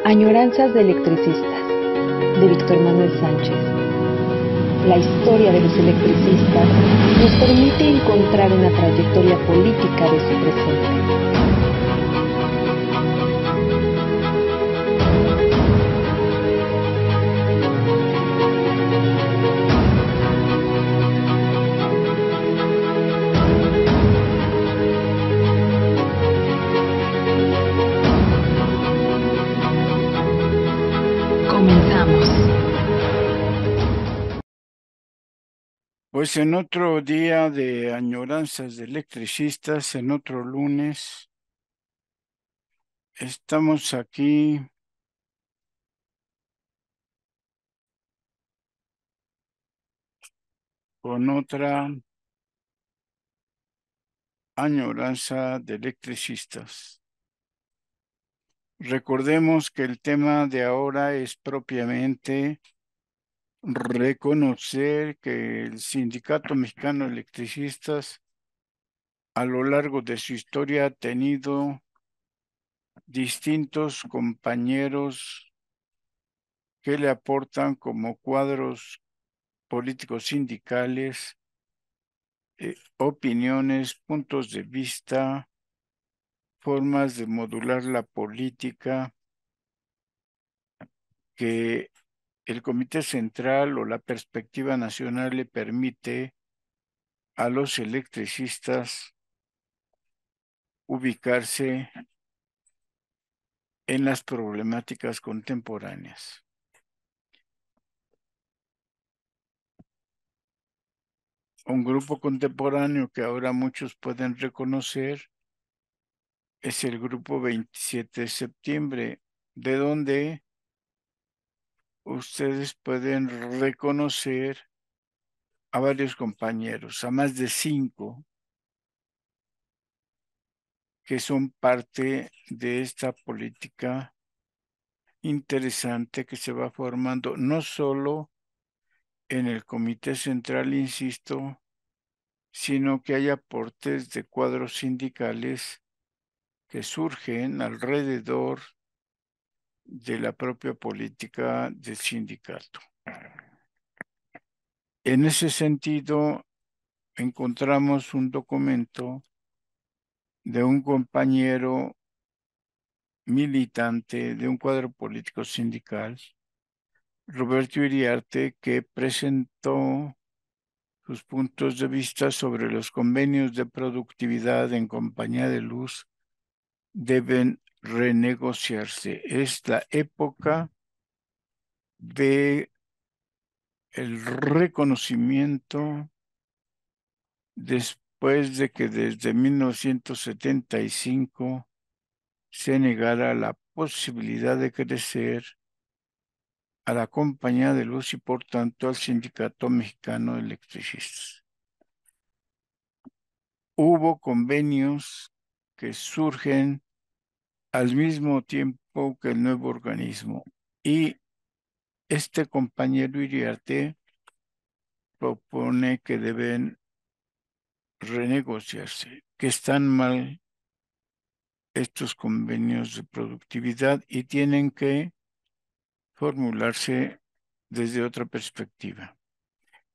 Añoranzas de electricistas, de Víctor Manuel Sánchez. La historia de los electricistas nos permite encontrar una trayectoria política de su presente. Comenzamos. Pues en otro día de añoranzas de electricistas, en otro lunes, estamos aquí con otra añoranza de electricistas. Recordemos que el tema de ahora es propiamente reconocer que el Sindicato Mexicano de Electricistas a lo largo de su historia ha tenido distintos compañeros que le aportan como cuadros políticos sindicales, opiniones, puntos de vista, formas de modular la política que el Comité Central o la perspectiva nacional le permite a los electricistas ubicarse en las problemáticas contemporáneas. Un grupo contemporáneo que ahora muchos pueden reconocer es el grupo 27 de septiembre, de donde ustedes pueden reconocer a varios compañeros, a más de 5 que son parte de esta política interesante que se va formando, no solo en el Comité Central, insisto, sino que hay aportes de cuadros sindicales que surgen alrededor de la propia política del sindicato. En ese sentido, encontramos un documento de un compañero militante de un cuadro político sindical, Roberto Iriarte, que presentó sus puntos de vista sobre los convenios de productividad en compañía de luz deben renegociarse. Es la época de el reconocimiento después de que desde 1975 se negara la posibilidad de crecer a la compañía de luz y por tanto al Sindicato Mexicano de Electricistas. Hubo convenios que surgen al mismo tiempo que el nuevo organismo y este compañero Iriarte propone que deben renegociarse, que están mal estos convenios de productividad y tienen que formularse desde otra perspectiva.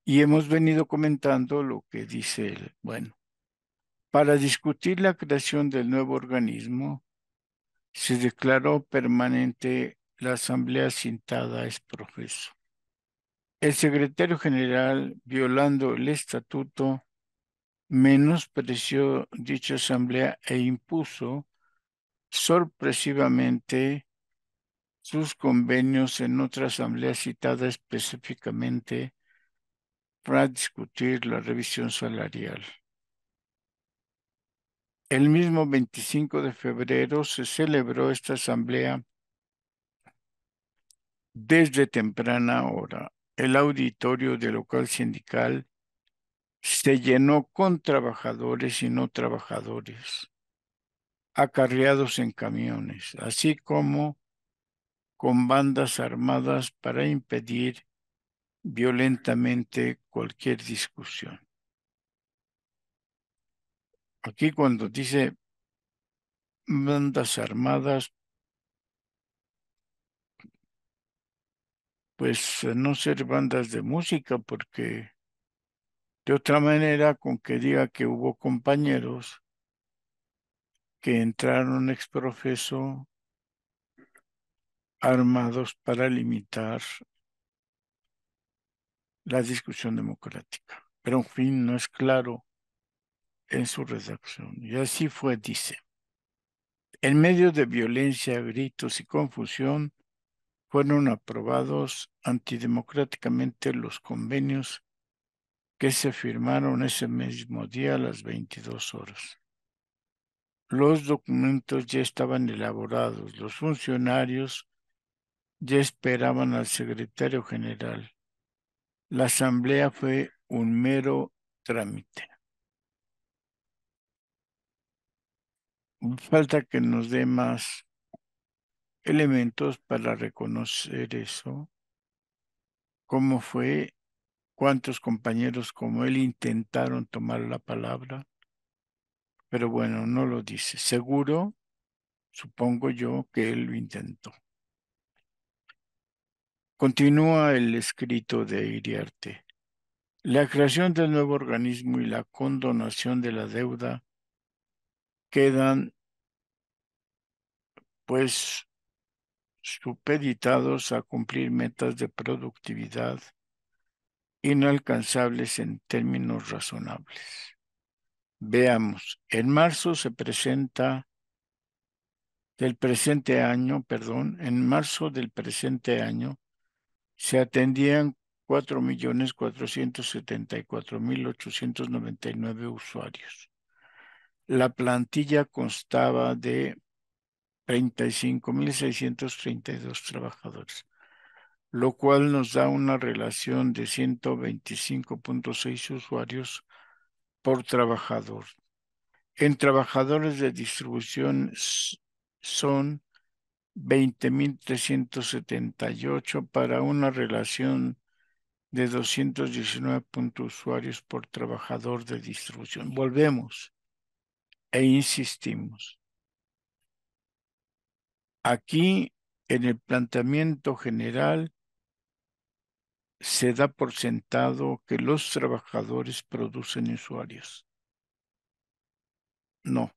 Y hemos venido comentando lo que dice él. Bueno, para discutir la creación del nuevo organismo, se declaró permanente la asamblea citada es profeso. El secretario general, violando el estatuto, menospreció dicha asamblea e impuso sorpresivamente sus convenios en otra asamblea citada específicamente para discutir la revisión salarial. El mismo 25 de febrero se celebró esta asamblea desde temprana hora. El auditorio del local sindical se llenó con trabajadores y no trabajadores, acarreados en camiones, así como con bandas armadas para impedir violentamente cualquier discusión. Aquí cuando dice bandas armadas, pues no ser bandas de música, porque de otra manera, con que diga que hubo compañeros que entraron exprofeso armados para limitar la discusión democrática. Pero en fin, no es claro en su redacción. Y así fue, dice. En medio de violencia, gritos y confusión, fueron aprobados antidemocráticamente los convenios que se firmaron ese mismo día a las 22 horas. Los documentos ya estaban elaborados, los funcionarios ya esperaban al secretario general. La asamblea fue un mero trámite. Falta que nos dé más elementos para reconocer eso, cómo fue, cuántos compañeros como él intentaron tomar la palabra, pero bueno, no lo dice. Seguro, supongo yo, que él lo intentó. Continúa el escrito de Iriarte. La creación del nuevo organismo y la condonación de la deuda quedan, pues, supeditados a cumplir metas de productividad inalcanzables en términos razonables. Veamos, en marzo se presenta del presente año, perdón, en marzo del presente año se atendían 4.474.899 usuarios. La plantilla constaba de 35.632 trabajadores, lo cual nos da una relación de 125.6 usuarios por trabajador. En trabajadores de distribución son 20.378 para una relación de 219 usuarios por trabajador de distribución. Volvemos e insistimos. Aquí, en el planteamiento general, se da por sentado que los trabajadores producen usuarios. No.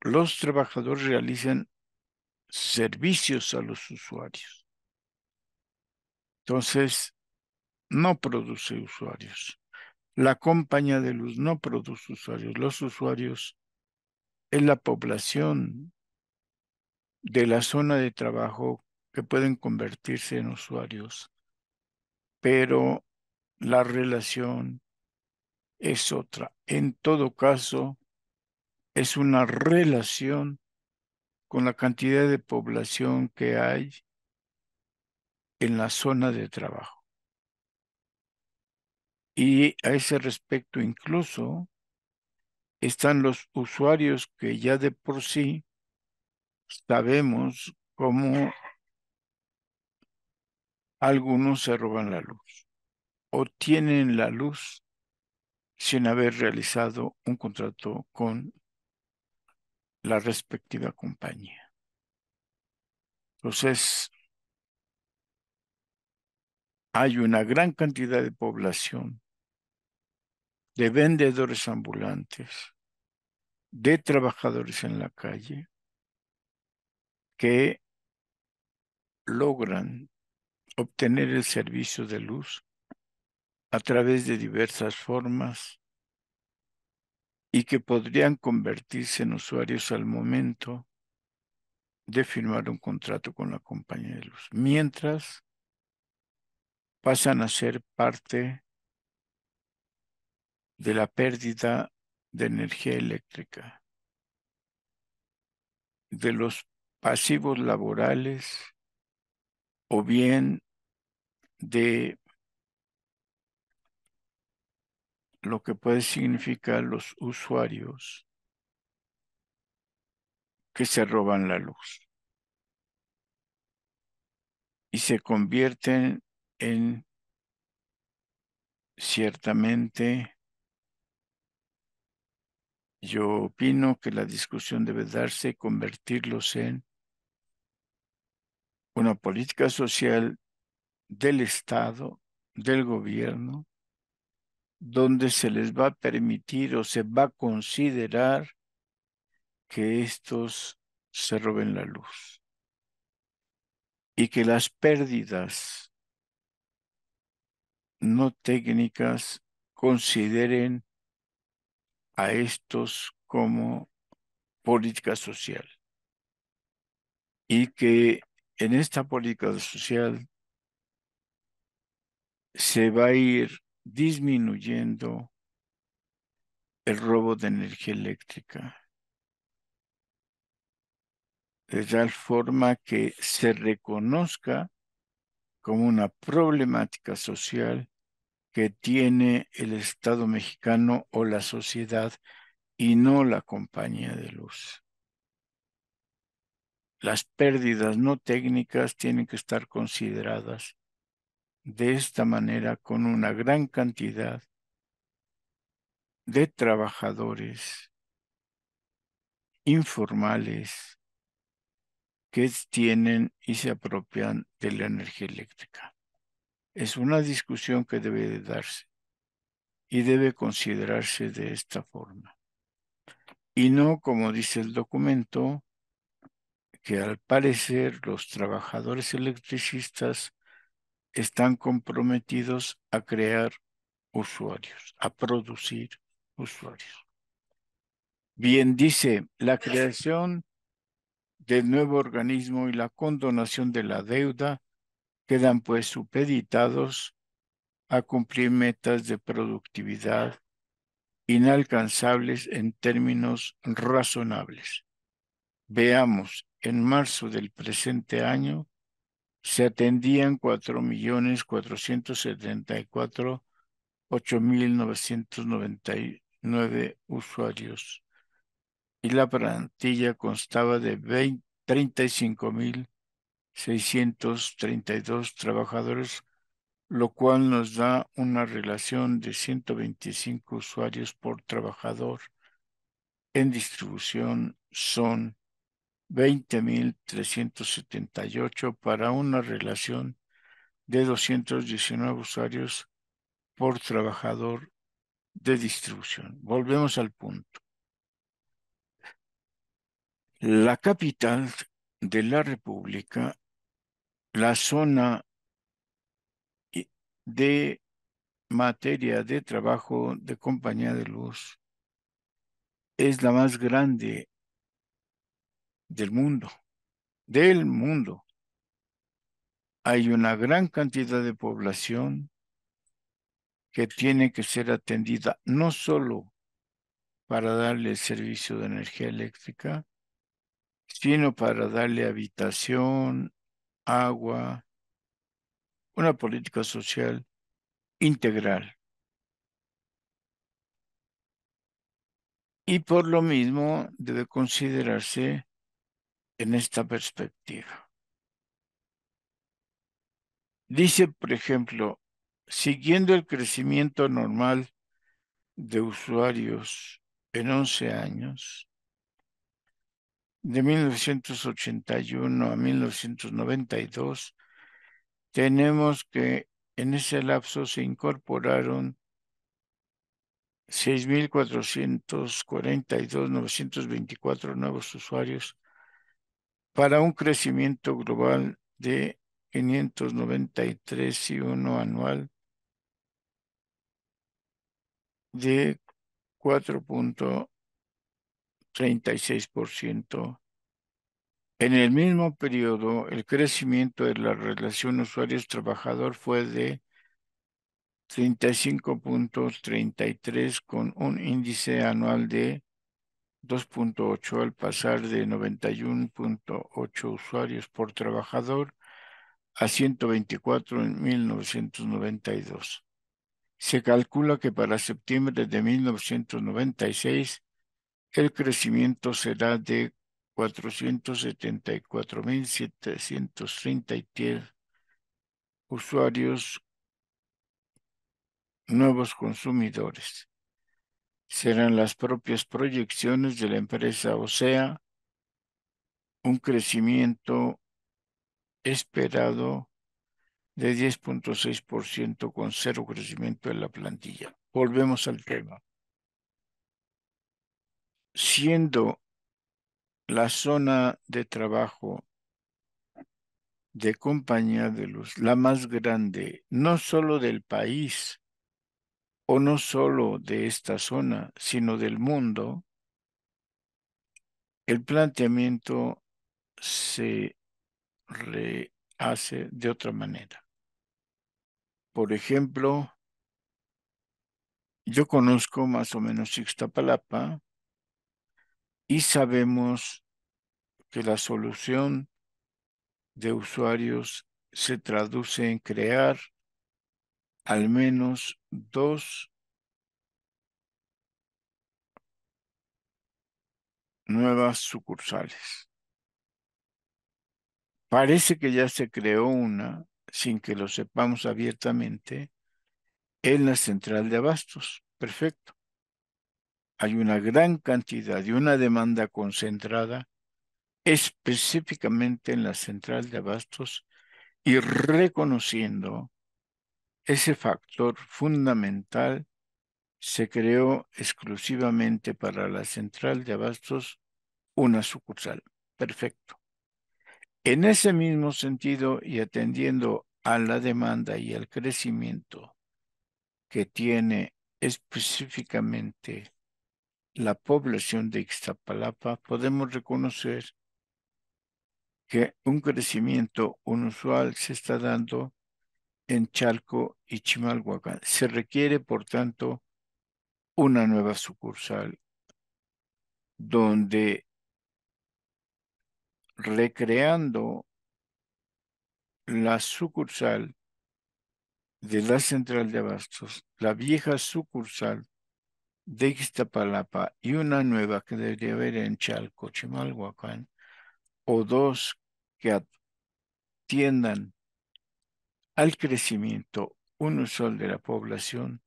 Los trabajadores realizan servicios a los usuarios. Entonces, no produce usuarios. La compañía de luz no produce usuarios. Los usuarios es la población de la zona de trabajo que pueden convertirse en usuarios, pero la relación es otra. En todo caso, es una relación con la cantidad de población que hay en la zona de trabajo. Y a ese respecto incluso están los usuarios que ya de por sí sabemos cómo algunos se roban la luz o tienen la luz sin haber realizado un contrato con la respectiva compañía. Entonces, hay una gran cantidad de población, de vendedores ambulantes, de trabajadores en la calle, que logran obtener el servicio de luz a través de diversas formas y que podrían convertirse en usuarios al momento de firmar un contrato con la compañía de luz, mientras pasan a ser parte de la pérdida de energía eléctrica, de los pasivos laborales o bien de lo que puede significar los usuarios que se roban la luz y se convierten en ciertamente, yo opino que la discusión debe darse y convertirlos en una política social del Estado, del gobierno, donde se les va a permitir o se va a considerar que estos se roben la luz y que las pérdidas no técnicas consideren a estos como política social y que en esta política social se va a ir disminuyendo el robo de energía eléctrica, de tal forma que se reconozca como una problemática social que tiene el Estado mexicano o la sociedad y no la compañía de luz. Las pérdidas no técnicas tienen que estar consideradas de esta manera con una gran cantidad de trabajadores informales que tienen y se apropian de la energía eléctrica. Es una discusión que debe de darse y debe considerarse de esta forma. Y no, como dice el documento, que al parecer los trabajadores electricistas están comprometidos a crear usuarios, a producir usuarios. Bien, dice, la creación del nuevo organismo y la condonación de la deuda quedan pues supeditados a cumplir metas de productividad inalcanzables en términos razonables. Veamos, en marzo del presente año se atendían 4.474.899 usuarios y la plantilla constaba de 35.632 trabajadores, lo cual nos da una relación de 125 usuarios por trabajador. En distribución son 20.378 para una relación de 219 usuarios por trabajador de distribución. Volvemos al punto. La capital de la República, la zona de materia de trabajo de compañía de luz, es la más grande del mundo. Del mundo. Hay una gran cantidad de población que tiene que ser atendida no solo para darle el servicio de energía eléctrica, sino para darle habitación, agua, una política social integral. Y por lo mismo debe considerarse en esta perspectiva. Dice, por ejemplo, siguiendo el crecimiento normal de usuarios en 11 años, de 1981 a 1992, tenemos que en ese lapso se incorporaron 6.442.924 nuevos usuarios para un crecimiento global de 593.1 anual de 4.36%. En el mismo periodo, el crecimiento de la relación usuarios-trabajador fue de 35.33 con un índice anual de 2.8 al pasar de 91.8 usuarios por trabajador a 124 en 1992. Se calcula que para septiembre de 1996 el crecimiento será de 474.733 usuarios nuevos consumidores. Serán las propias proyecciones de la empresa, o sea, un crecimiento esperado de 10.6% con cero crecimiento de la plantilla. Volvemos al tema. Siendo la zona de trabajo de compañía de luz la más grande, no solo del país o no solo de esta zona, sino del mundo, el planteamiento se rehace de otra manera. Por ejemplo, yo conozco más o menos Ixtapalapa y sabemos que la solución de usuarios se traduce en crear al menos 2 nuevas sucursales. Parece que ya se creó una, sin que lo sepamos abiertamente, en la central de abastos. Perfecto. Hay una gran cantidad y una demanda concentrada específicamente en la central de abastos y reconociendo ese factor fundamental, se creó exclusivamente para la central de abastos una sucursal. Perfecto. En ese mismo sentido y atendiendo a la demanda y al crecimiento que tiene específicamente la población de Ixtapalapa, podemos reconocer que un crecimiento inusual se está dando en Chalco y Chimalhuacán. Se requiere, por tanto, una nueva sucursal donde recreando la sucursal de la central de abastos, la vieja sucursal de Ixtapalapa y una nueva que debería haber en Chalco, Chimalhuacán, o dos que atiendan al crecimiento inusual de la población,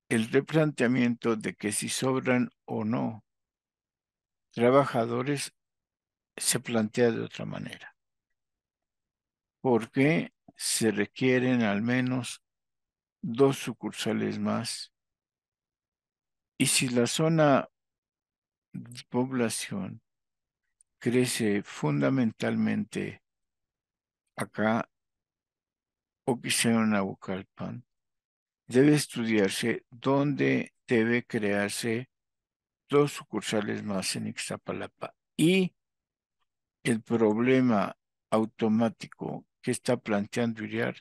el replanteamiento de que si sobran o no trabajadores se plantea de otra manera. Porque se requieren al menos 2 sucursales más. Y si la zona de población crece fundamentalmente acá o quizá en Naucalpan, debe estudiarse dónde debe crearse 2 sucursales más en Ixtapalapa. Y el problema automático que está planteando Iriar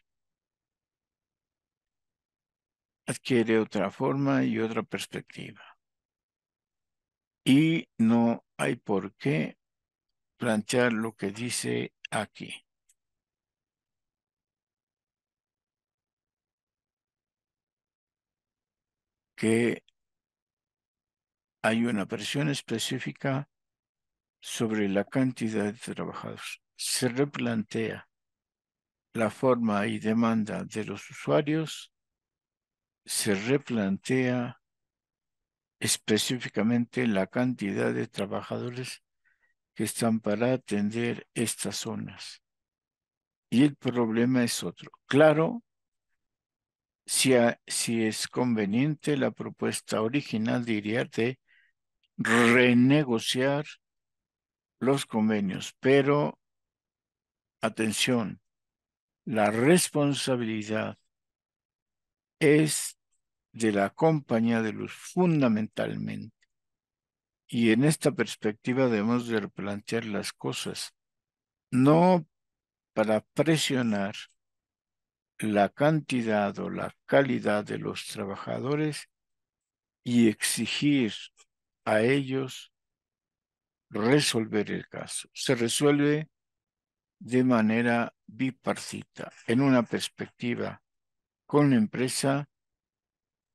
adquiere otra forma y otra perspectiva. Y no hay por qué plantear lo que dice aquí. Que hay una presión específica sobre la cantidad de trabajadores. Se replantea la forma y demanda de los usuarios, se replantea específicamente la cantidad de trabajadores que están para atender estas zonas. Y el problema es otro. Claro, si es conveniente la propuesta original diría de renegociar los convenios, pero atención, la responsabilidad es de la compañía de luz fundamentalmente. Y en esta perspectiva debemos de replantear las cosas, no para presionar la cantidad o la calidad de los trabajadores y exigir a ellos resolver el caso. Se resuelve de manera bipartita, en una perspectiva con la empresa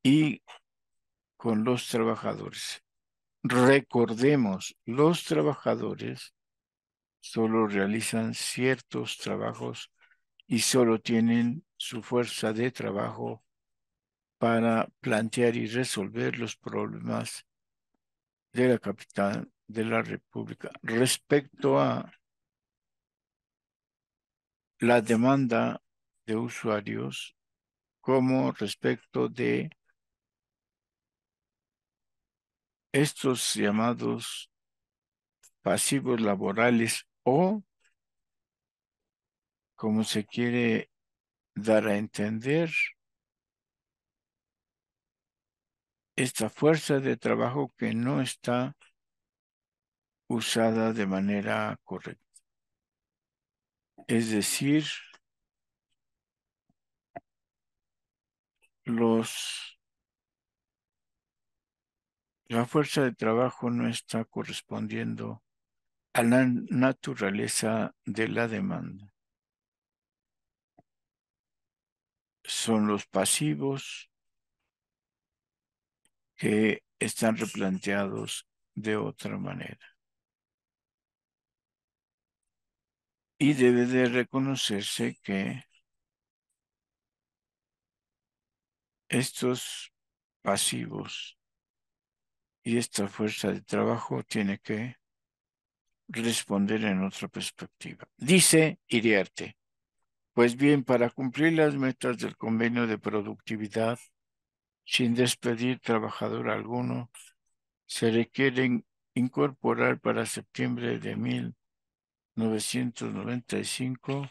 y con los trabajadores. Recordemos, los trabajadores solo realizan ciertos trabajos y solo tienen su fuerza de trabajo para plantear y resolver los problemas de la capital de la República. Respecto a la demanda de usuarios como respecto de estos llamados pasivos laborales o, como se quiere dar a entender, esta fuerza de trabajo que no está usada de manera correcta. Es decir, la fuerza de trabajo no está correspondiendo a la naturaleza de la demanda. Son los pasivos que están replanteados de otra manera. Y debe de reconocerse que estos pasivos y esta fuerza de trabajo tiene que responder en otra perspectiva. Dice Iriarte, pues bien, para cumplir las metas del convenio de productividad, sin despedir trabajador alguno, se requieren incorporar para septiembre de 1995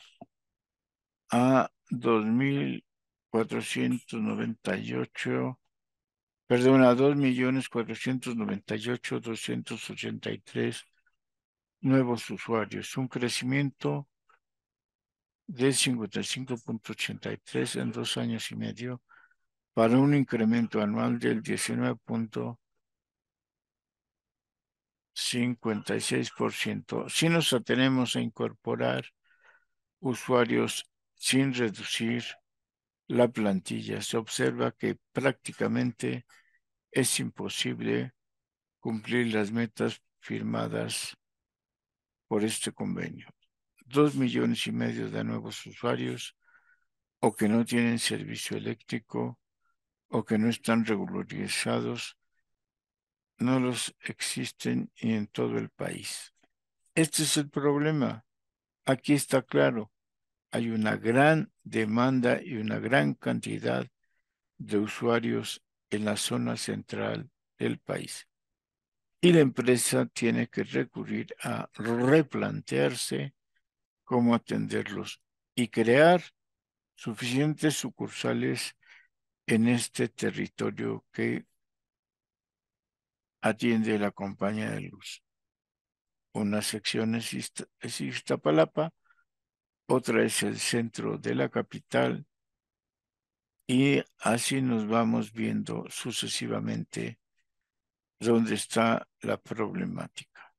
a 2.498, perdón, a 2.498.283 nuevos usuarios, un crecimiento de 55.83 en 2 años y medio, para un incremento anual del 19.56%. Si nos atenemos a incorporar usuarios sin reducir la plantilla, se observa que prácticamente es imposible cumplir las metas firmadas por este convenio. 2,5 millones de nuevos usuarios o que no tienen servicio eléctrico o que no están regularizados, no los existen y en todo el país. Este es el problema. Aquí está claro. Hay una gran demanda y una gran cantidad de usuarios en la zona central del país. Y la empresa tiene que recurrir a replantearse cómo atenderlos y crear suficientes sucursales en este territorio que atiende la compañía de luz. Una sección es Iztapalapa, otra es el centro de la capital y así nos vamos viendo sucesivamente dónde está la problemática.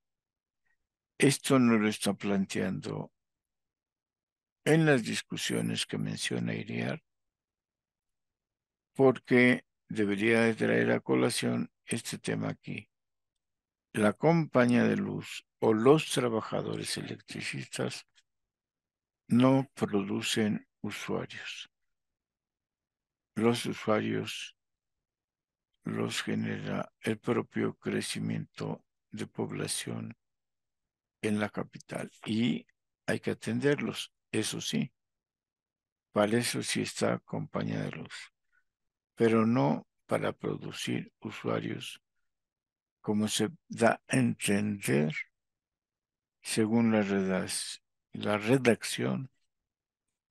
Esto no lo está planteando en las discusiones que menciona Iriar, porque debería de traer a colación este tema aquí. La compañía de luz o los trabajadores electricistas no producen usuarios. Los usuarios los genera el propio crecimiento de población en la capital y hay que atenderlos, eso sí, para eso sí está compañía de luz, pero no para producir usuarios como se da a entender según la redacción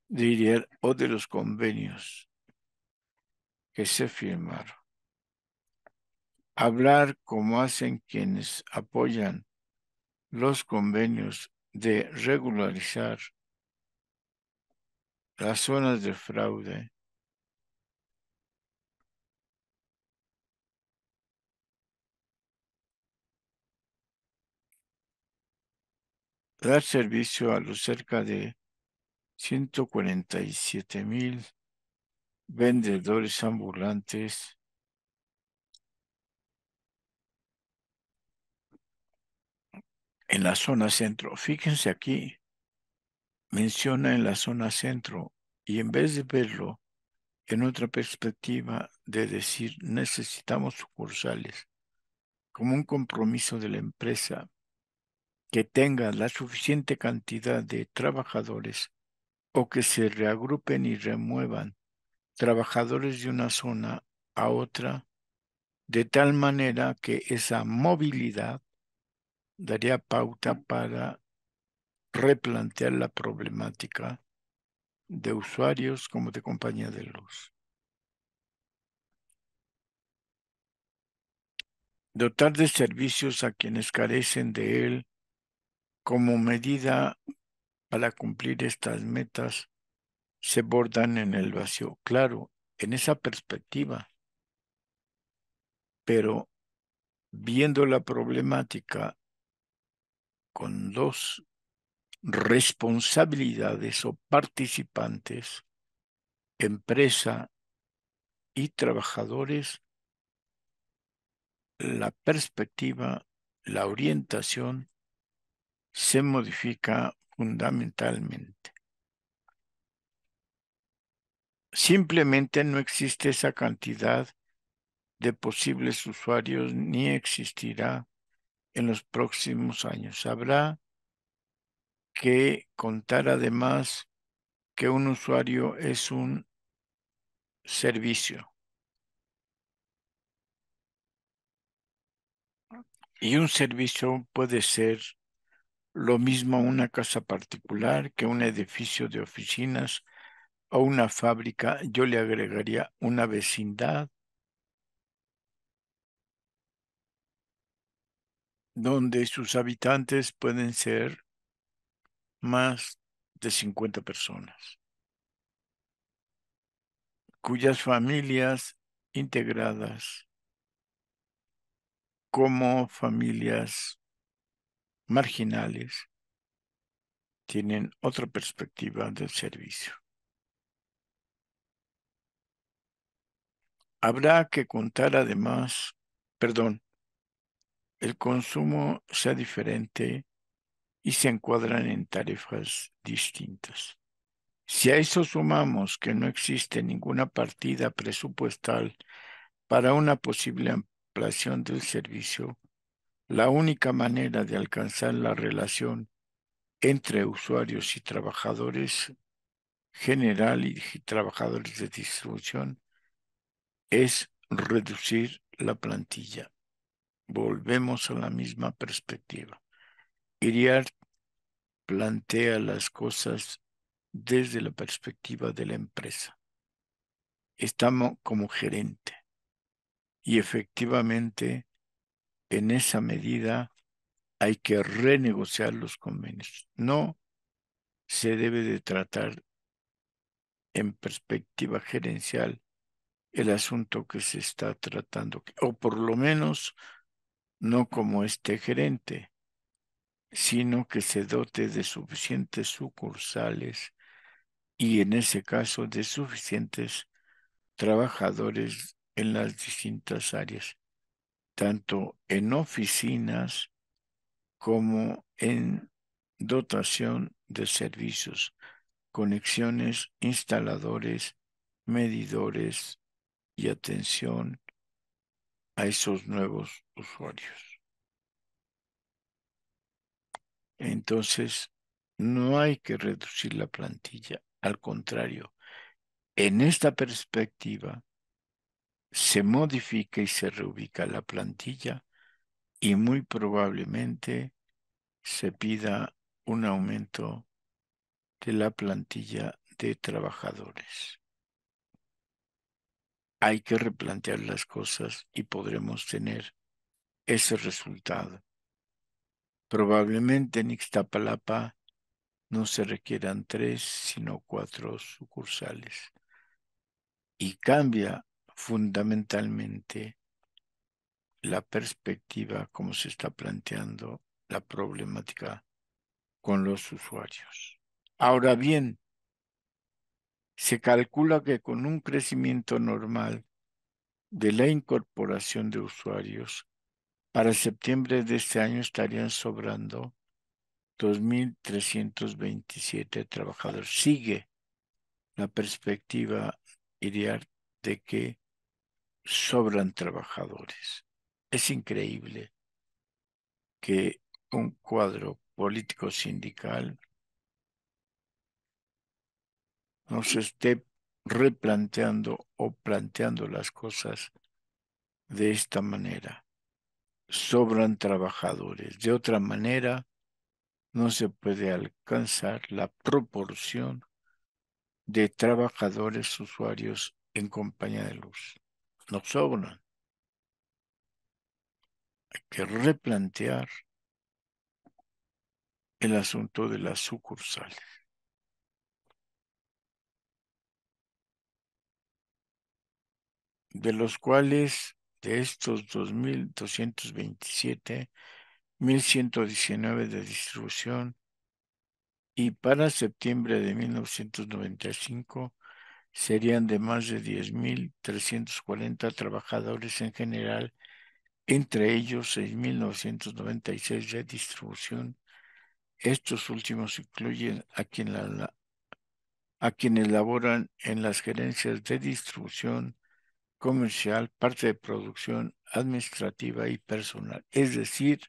de Iriar o de los convenios que se firmaron. Hablar como hacen quienes apoyan los convenios de regularizar las zonas de fraude, dar servicio a los cerca de 147,000 vendedores ambulantes en la zona centro. Fíjense aquí, menciona en la zona centro y en vez de verlo en otra perspectiva de decir necesitamos sucursales como un compromiso de la empresa que tenga la suficiente cantidad de trabajadores o que se reagrupen y remuevan trabajadores de una zona a otra, de tal manera que esa movilidad daría pauta para replantear la problemática de usuarios como de compañía de luz. Dotar de servicios a quienes carecen de él como medida para cumplir estas metas se bordan en el vacío. Claro, en esa perspectiva, pero viendo la problemática con dos responsabilidades o participantes, empresa y trabajadores, la perspectiva, la orientación se modifica fundamentalmente. Simplemente no existe esa cantidad de posibles usuarios ni existirá en los próximos años. Habrá que contar además que un usuario es un servicio y un servicio puede ser lo mismo una casa particular que un edificio de oficinas o una fábrica. Yo le agregaría una vecindad donde sus habitantes pueden ser más de 50 personas, cuyas familias integradas como familias marginales tienen otra perspectiva del servicio. Habrá que contar además, perdón, el consumo sea diferente y se encuadran en tarifas distintas. Si a eso sumamos que no existe ninguna partida presupuestal para una posible ampliación del servicio, la única manera de alcanzar la relación entre usuarios y trabajadores general y trabajadores de distribución es reducir la plantilla. Volvemos a la misma perspectiva. Iriart plantea las cosas desde la perspectiva de la empresa. Estamos como gerente y efectivamente en esa medida hay que renegociar los convenios. No se debe de tratar en perspectiva gerencial el asunto que se está tratando, o por lo menos no como este gerente, sino que se dote de suficientes sucursales y en ese caso de suficientes trabajadores en las distintas áreas, tanto en oficinas como en dotación de servicios, conexiones, instaladores, medidores y atención a esos nuevos usuarios. Entonces, no hay que reducir la plantilla, al contrario, en esta perspectiva se modifica y se reubica la plantilla y muy probablemente se pida un aumento de la plantilla de trabajadores. Hay que replantear las cosas y podremos tener ese resultado. Probablemente en Ixtapalapa no se requieran 3, sino 4 sucursales. Y cambia fundamentalmente la perspectiva como se está planteando la problemática con los usuarios. Ahora bien, se calcula que con un crecimiento normal de la incorporación de usuarios, para septiembre de este año estarían sobrando 2.327 trabajadores. Sigue la perspectiva, Iriar, de que sobran trabajadores. Es increíble que un cuadro político sindical no se esté replanteando o planteando las cosas de esta manera. Sobran trabajadores. De otra manera, no se puede alcanzar la proporción de trabajadores usuarios en compañía de luz. No sobran. Hay que replantear el asunto de las sucursales, de los cuales de estos 2.227, 1.119 de distribución y para septiembre de 1995 serían de más de 10.340 trabajadores en general, entre ellos 6.996 de distribución. Estos últimos incluyen a quienes laboran en las gerencias de distribución comercial, parte de producción, administrativa y personal. Es decir,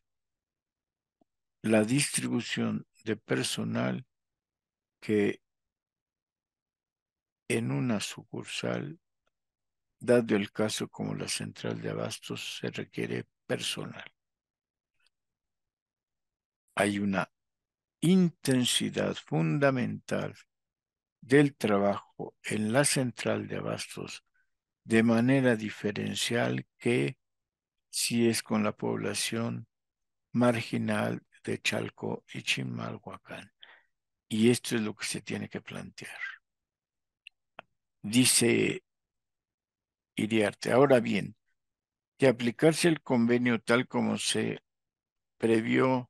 la distribución de personal que en una sucursal, dado el caso como la central de abastos, se requiere personal. Hay una intensidad fundamental del trabajo en la central de abastos de manera diferencial que si es con la población marginal de Chalco y Chimalhuacán. Y esto es lo que se tiene que plantear. Dice Iriarte. Ahora bien, de aplicarse el convenio tal como se previó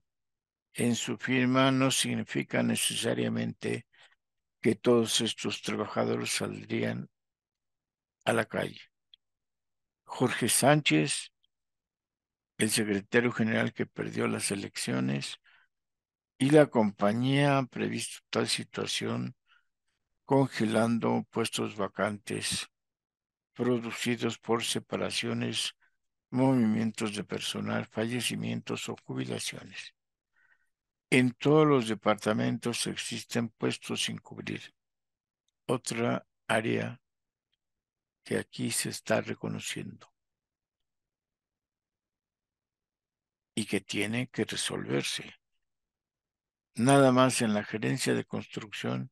en su firma, no significa necesariamente que todos estos trabajadores saldrían a la calle. Jorge Sánchez, el secretario general que perdió las elecciones, y la compañía han previsto tal situación congelando puestos vacantes producidos por separaciones, movimientos de personal, fallecimientos o jubilaciones. En todos los departamentos existen puestos sin cubrir. Otra área que aquí se está reconociendo y que tiene que resolverse. Nada más en la gerencia de construcción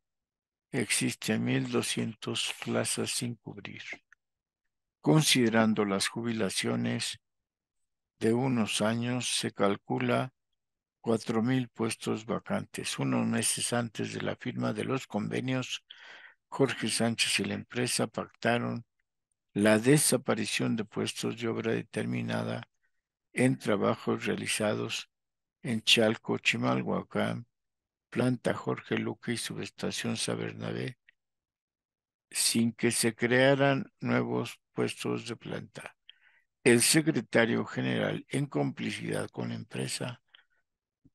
existen 1.200 plazas sin cubrir. Considerando las jubilaciones de unos años, se calcula 4.000 puestos vacantes. Unos meses antes de la firma de los convenios, Jorge Sánchez y la empresa pactaron la desaparición de puestos de obra determinada en trabajos realizados en Chalco, Chimalhuacán, Planta Jorge Luque y Subestación San Bernabé, sin que se crearan nuevos puestos de planta. El secretario general, en complicidad con la empresa,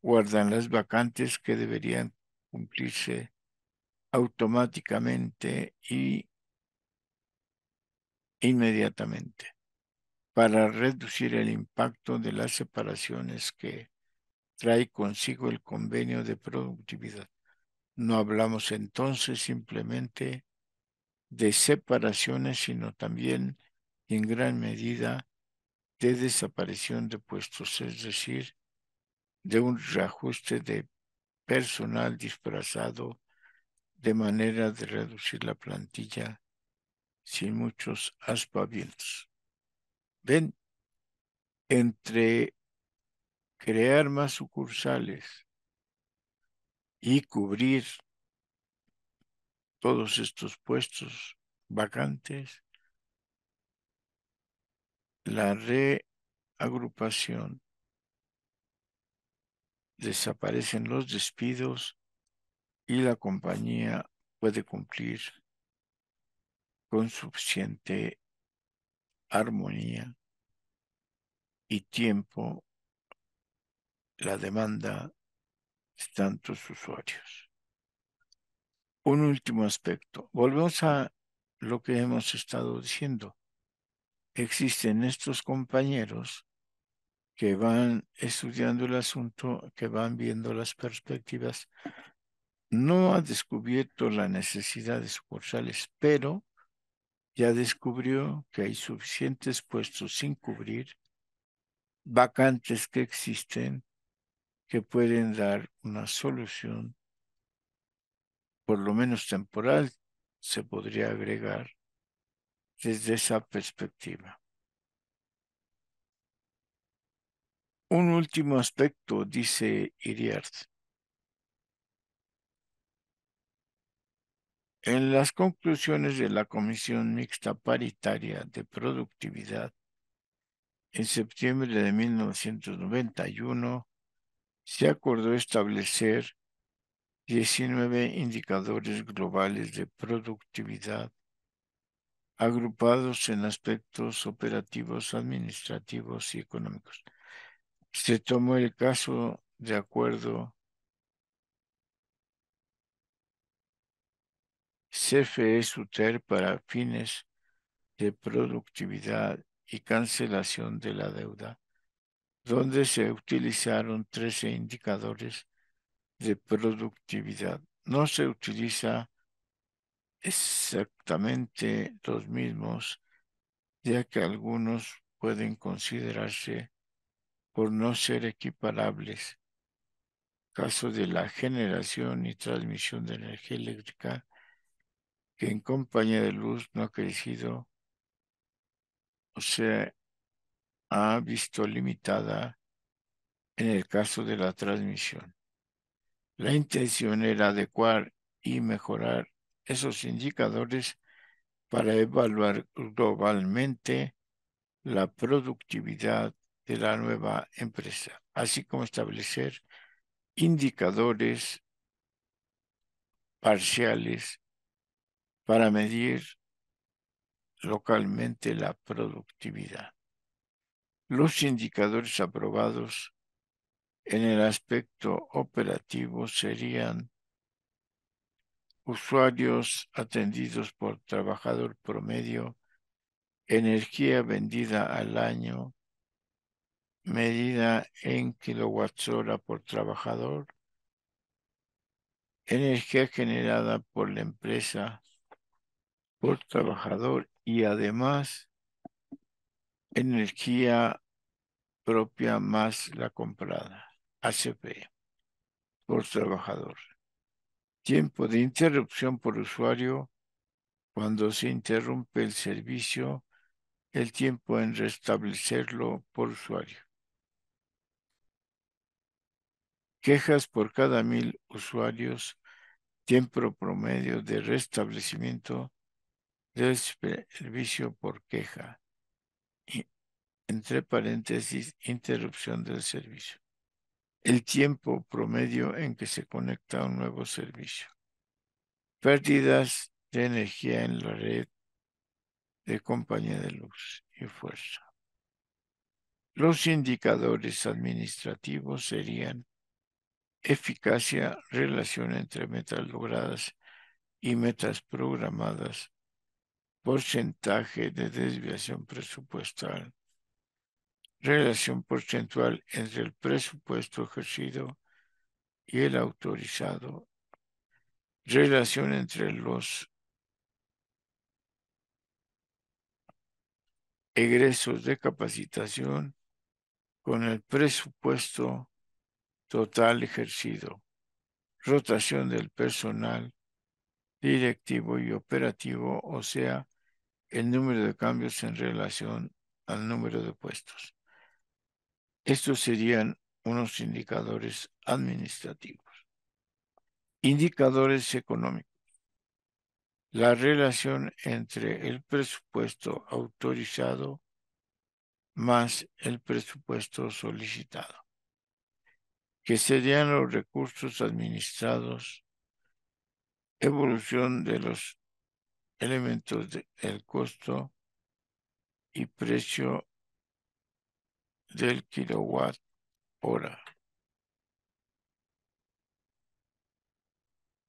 guardan las vacantes que deberían cumplirse automáticamente y inmediatamente para reducir el impacto de las separaciones que trae consigo el convenio de productividad. No hablamos entonces simplemente de separaciones, sino también en gran medida de desaparición de puestos, es decir, de un reajuste de personal disfrazado de manera de reducir la plantilla sin muchos aspavientos. Ven, entre crear más sucursales y cubrir todos estos puestos vacantes, la reagrupación, desaparecen los despidos y la compañía puede cumplir con suficiente armonía y tiempo la demanda de tantos usuarios. Un último aspecto. Volvemos a lo que hemos estado diciendo. Existen estos compañeros que van estudiando el asunto, que van viendo las perspectivas no ha descubierto la necesidad de sucursales, pero ya descubrió que hay suficientes puestos sin cubrir, vacantes que existen, que pueden dar una solución, por lo menos temporal, se podría agregar desde esa perspectiva. Un último aspecto, dice Iriart. En las conclusiones de la Comisión Mixta Paritaria de Productividad, en septiembre de 1991, se acordó establecer 19 indicadores globales de productividad agrupados en aspectos operativos, administrativos y económicos. Se tomó el caso de acuerdo CFE-SUTER para fines de productividad y cancelación de la deuda, donde se utilizaron 13 indicadores de productividad. No se utiliza exactamente los mismos, ya que algunos pueden considerarse por no ser equiparables. Caso de la generación y transmisión de energía eléctrica, que en compañía de luz no ha crecido o se ha visto limitada en el caso de la transmisión. La intención era adecuar y mejorar esos indicadores para evaluar globalmente la productividad de la nueva empresa, así como establecer indicadores parciales para medir localmente la productividad. Los indicadores aprobados en el aspecto operativo serían usuarios atendidos por trabajador promedio, energía vendida al año, medida en kilowatts-hora por trabajador, energía generada por la empresa por trabajador y además energía propia más la comprada, ACP, por trabajador. Tiempo de interrupción por usuario cuando se interrumpe el servicio, el tiempo en restablecerlo por usuario. Quejas por cada 1000 usuarios, tiempo promedio de restablecimiento del servicio por queja. Y, entre paréntesis, interrupción del servicio. El tiempo promedio en que se conecta a un nuevo servicio. Pérdidas de energía en la red de compañía de luz y fuerza. Los indicadores administrativos serían eficacia, relación entre metas logradas y metas programadas, porcentaje de desviación presupuestal, relación porcentual entre el presupuesto ejercido y el autorizado, relación entre los egresos de capacitación con el presupuesto total ejercido, rotación del personal directivo y operativo, o sea, el número de cambios en relación al número de puestos. Estos serían unos indicadores administrativos. Indicadores económicos. La relación entre el presupuesto autorizado más el presupuesto solicitado, que serían los recursos administrados, evolución de los elementos del costo y precio del kilowatt hora.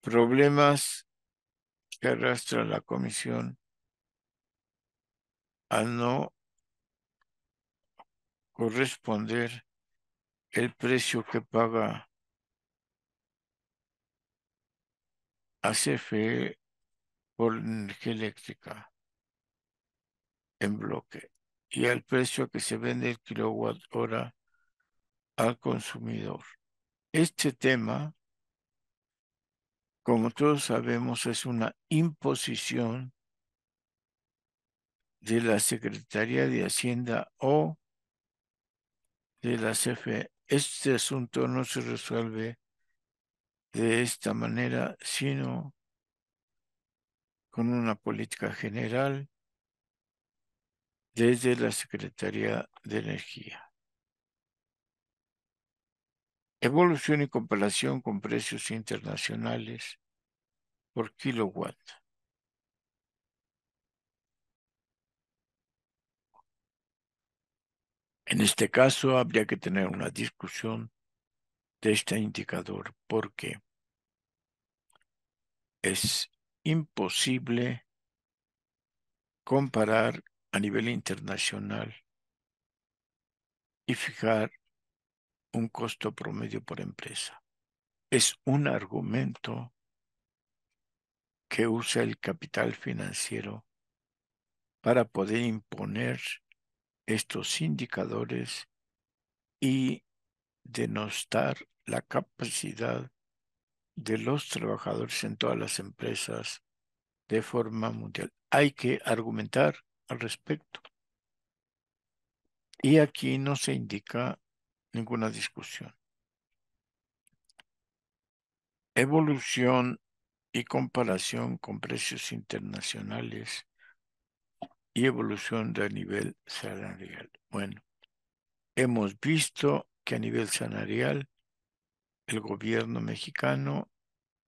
Problemas que arrastra la comisión al no corresponder el precio que paga a CFE por energía eléctrica en bloque y al precio que se vende el kilowatt hora al consumidor. Este tema, como todos sabemos, es una imposición de la Secretaría de Hacienda o de la CFE. Este asunto no se resuelve de esta manera, sino con una política general desde la Secretaría de Energía. Evolución y comparación con precios internacionales por kilowatt. En este caso, habría que tener una discusión de este indicador porque es imposible comparar a nivel internacional y fijar un costo promedio por empresa. Es un argumento que usa el capital financiero para poder imponer estos indicadores y denostar la capacidad de los trabajadores en todas las empresas de forma mundial. Hay que argumentar al respecto. Y aquí no se indica ninguna discusión. Evolución y comparación con precios internacionales y evolución de nivel salarial. Bueno, hemos visto que a nivel salarial el gobierno mexicano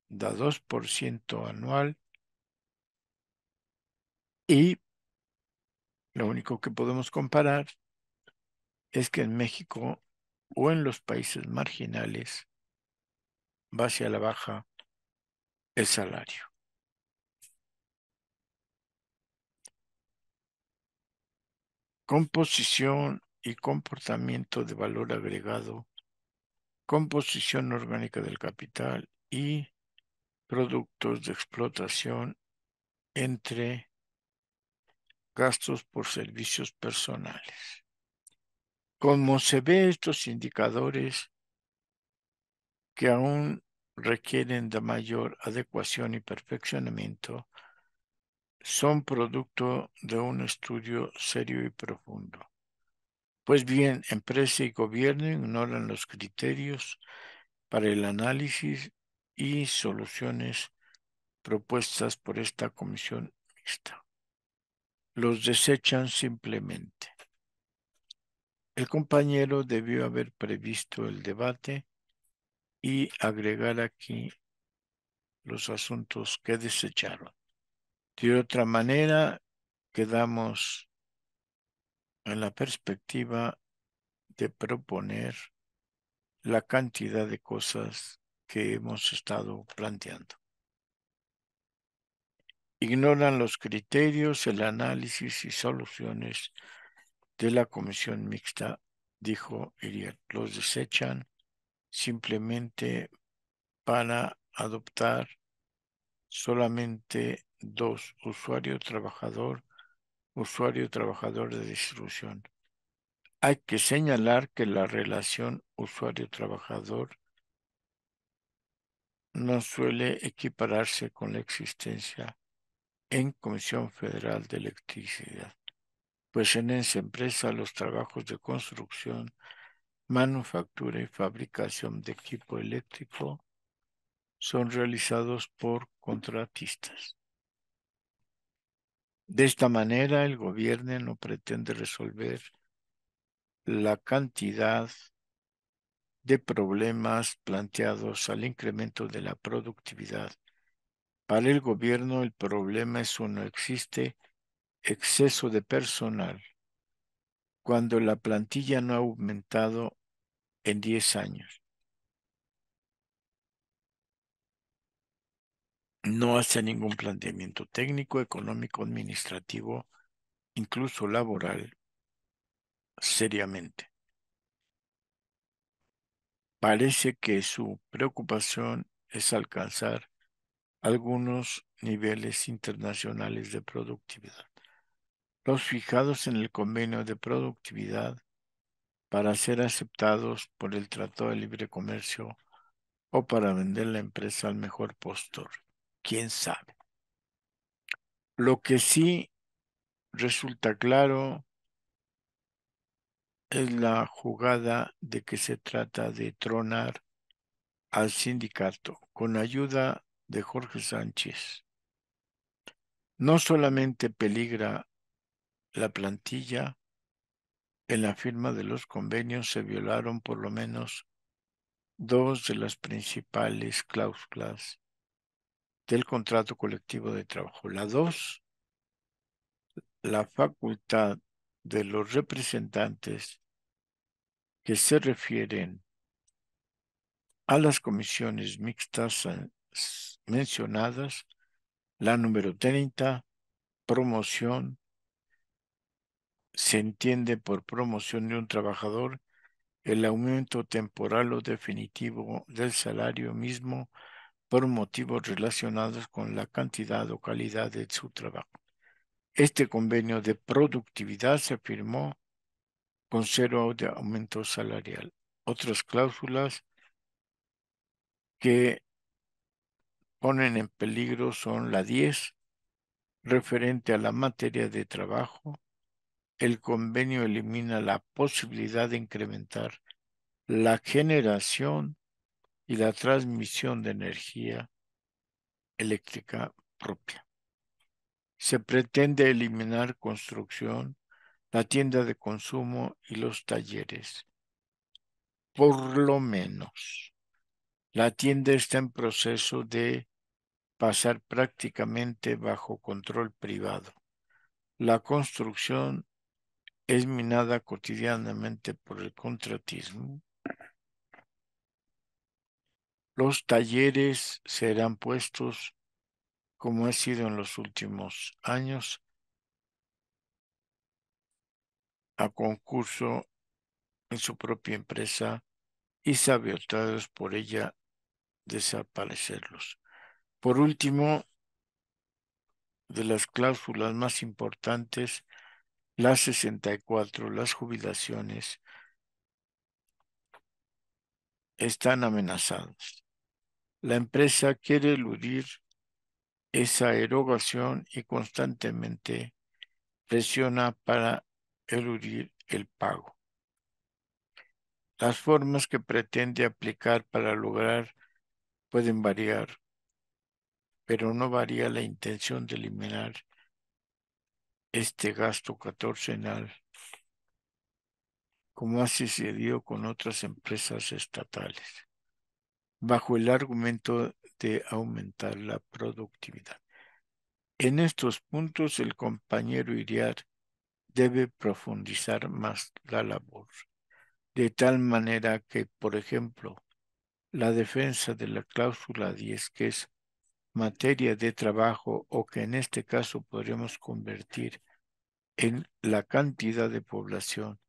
da 2% anual y lo único que podemos comparar es que en México o en los países marginales va hacia la baja el salario. Composición y comportamiento de valor agregado, composición orgánica del capital y productos de explotación entre gastos por servicios personales. Como se ve, estos indicadores que aún requieren de mayor adecuación y perfeccionamiento son producto de un estudio serio y profundo. Pues bien, empresa y gobierno ignoran los criterios para el análisis y soluciones propuestas por esta comisión mixta. Los desechan simplemente. El compañero debió haber previsto el debate y agregar aquí los asuntos que desecharon. De otra manera, quedamos en la perspectiva de proponer la cantidad de cosas que hemos estado planteando. Ignoran los criterios, el análisis y soluciones de la comisión mixta, dijo Iriart. Los desechan simplemente para adoptar solamente dos, usuario trabajador de distribución. Hay que señalar que la relación usuario-trabajador no suele equipararse con la existencia en Comisión Federal de Electricidad, pues en esa empresa los trabajos de construcción, manufactura y fabricación de equipo eléctrico son realizados por contratistas. De esta manera, el gobierno no pretende resolver la cantidad de problemas planteados al incremento de la productividad. Para el gobierno, el problema es uno: existe exceso de personal cuando la plantilla no ha aumentado en 10 años. No hace ningún planteamiento técnico, económico, administrativo, incluso laboral, seriamente. Parece que su preocupación es alcanzar algunos niveles internacionales de productividad, los fijados en el convenio de productividad para ser aceptados por el Tratado de Libre Comercio o para vender la empresa al mejor postor. ¿Quién sabe? Lo que sí resulta claro es la jugada de que se trata de tronar al sindicato con ayuda de Jorge Sánchez. No solamente peligra la plantilla, en la firma de los convenios se violaron por lo menos dos de las principales cláusulas del contrato colectivo de trabajo. La dos, la facultad de los representantes que se refieren a las comisiones mixtas mencionadas, la número 30, promoción, se entiende por promoción de un trabajador el aumento temporal o definitivo del salario mismo por motivos relacionados con la cantidad o calidad de su trabajo. Este convenio de productividad se firmó con cero de aumento salarial. Otras cláusulas que ponen en peligro son la 10, referente a la materia de trabajo. El convenio elimina la posibilidad de incrementar la generación y la transmisión de energía eléctrica propia. Se pretende eliminar construcción, la tienda de consumo y los talleres. Por lo menos, la tienda está en proceso de pasar prácticamente bajo control privado. La construcción es minada cotidianamente por el contratismo. Los talleres serán puestos, como ha sido en los últimos años, a concurso en su propia empresa y saboteados por ella desaparecerlos. Por último, de las cláusulas más importantes, las 64, las jubilaciones, están amenazadas. La empresa quiere eludir esa erogación y constantemente presiona para eludir el pago. Las formas que pretende aplicar para lograr pueden variar, pero no varía la intención de eliminar este gasto catorcenal, como ha sucedido con otras empresas estatales, bajo el argumento de aumentar la productividad. En estos puntos, el compañero Iriar debe profundizar más la labor, de tal manera que, por ejemplo, la defensa de la cláusula 10, que es materia de trabajo o que en este caso podríamos convertir en la cantidad de población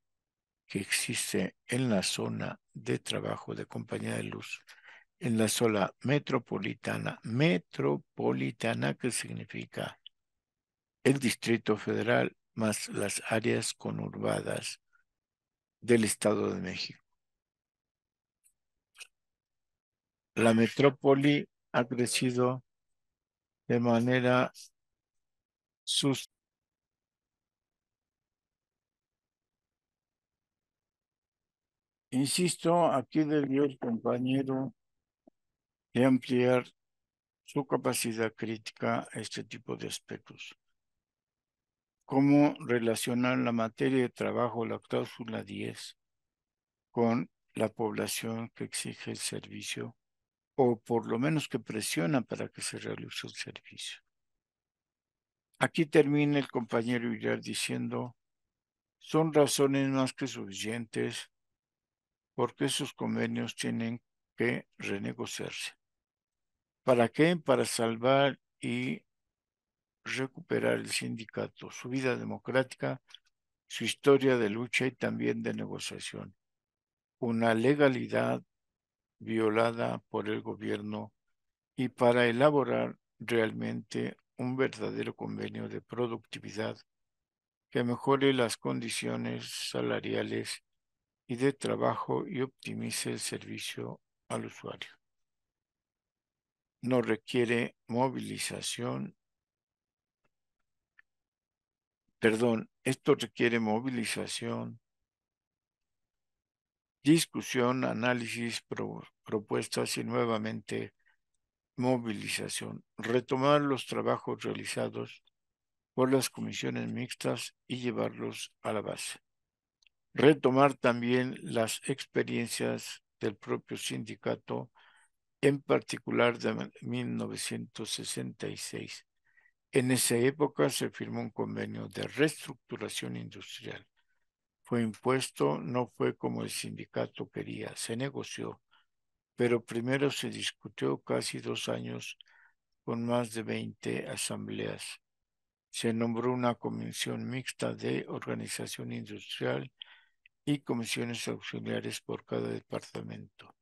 que existe en la zona de trabajo de compañía de luz, en la zona metropolitana, que significa el Distrito Federal más las áreas conurbadas del Estado de México. La metrópoli ha crecido de manera sus. Insisto, aquí debió el compañero de ampliar su capacidad crítica a este tipo de aspectos. ¿Cómo relacionar la materia de trabajo, la cláusula 10, con la población que exige el servicio o por lo menos que presiona para que se realice el servicio? Aquí termina el compañero Villar diciendo, son razones más que suficientes porque esos convenios tienen que renegociarse. ¿Para qué? Para salvar y recuperar el sindicato, su vida democrática, su historia de lucha y también de negociación. Una legalidad violada por el gobierno y para elaborar realmente un verdadero convenio de productividad que mejore las condiciones salariales y de trabajo y optimice el servicio al usuario. No requiere esto requiere movilización, discusión, análisis, propuestas y nuevamente movilización. Retomar los trabajos realizados por las comisiones mixtas y llevarlos a la base. Retomar también las experiencias del propio sindicato, en particular de 1966. En esa época se firmó un convenio de reestructuración industrial. Fue impuesto, no fue como el sindicato quería, se negoció, pero primero se discutió casi 2 años con más de 20 asambleas. Se nombró una comisión mixta de organización industrial y comisiones auxiliares por cada departamento.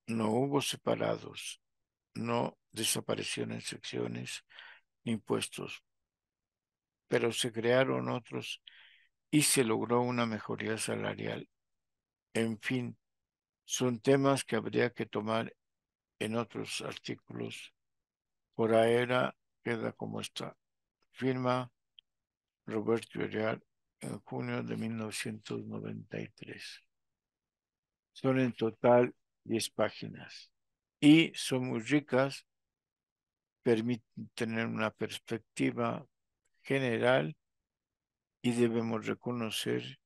No hubo separados, no desaparecieron secciones ni puestos, pero se crearon otros y se logró una mejoría salarial. En fin, son temas que habría que tomar en otros artículos. Por ahora queda como está. Firma Roberto Uriar en junio de 1993. Son en total 10 páginas y son muy ricas, permiten tener una perspectiva general y debemos reconocer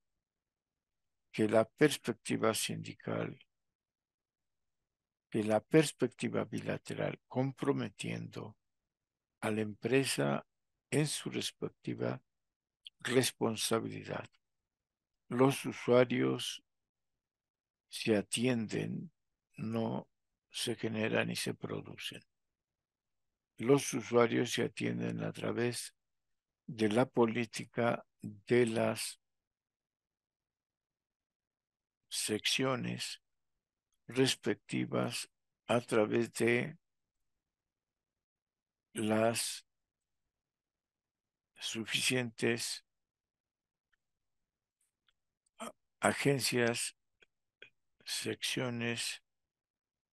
que la perspectiva sindical, que la perspectiva bilateral comprometiendo a la empresa en su respectiva responsabilidad. Los usuarios se atienden, no se generan ni se producen. Los usuarios se atienden a través de la política de las secciones respectivas a través de las suficientes agencias, secciones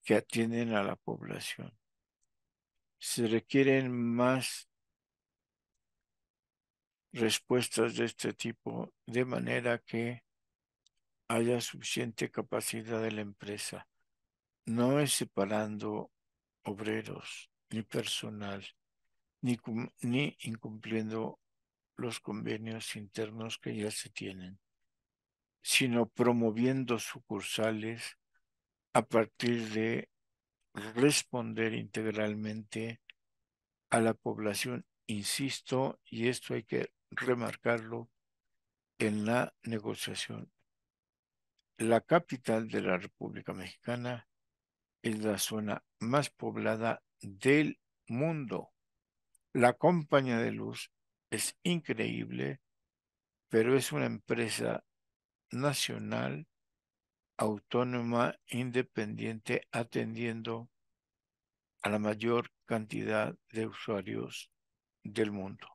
que atienden a la población. Se requieren más respuestas de este tipo, de manera que haya suficiente capacidad de la empresa. No es separando obreros ni personal, ni incumpliendo los convenios internos que ya se tienen, sino promoviendo sucursales a partir de responder integralmente a la población. Insisto, y esto hay que remarcarlo en la negociación. La capital de la República Mexicana es la zona más poblada del mundo. La compañía de luz es increíble, pero es una empresa nacional, autónoma, independiente, atendiendo a la mayor cantidad de usuarios del mundo.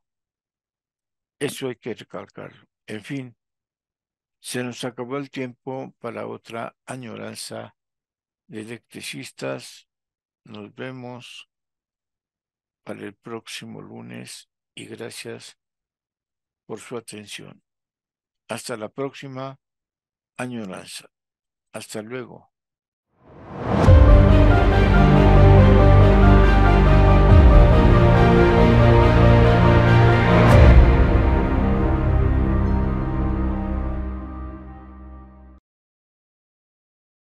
Eso hay que recalcarlo. En fin, se nos acabó el tiempo para otra añoranza de electricistas. Nos vemos para el próximo lunes y gracias por su atención. Hasta la próxima añoranza. Hasta luego.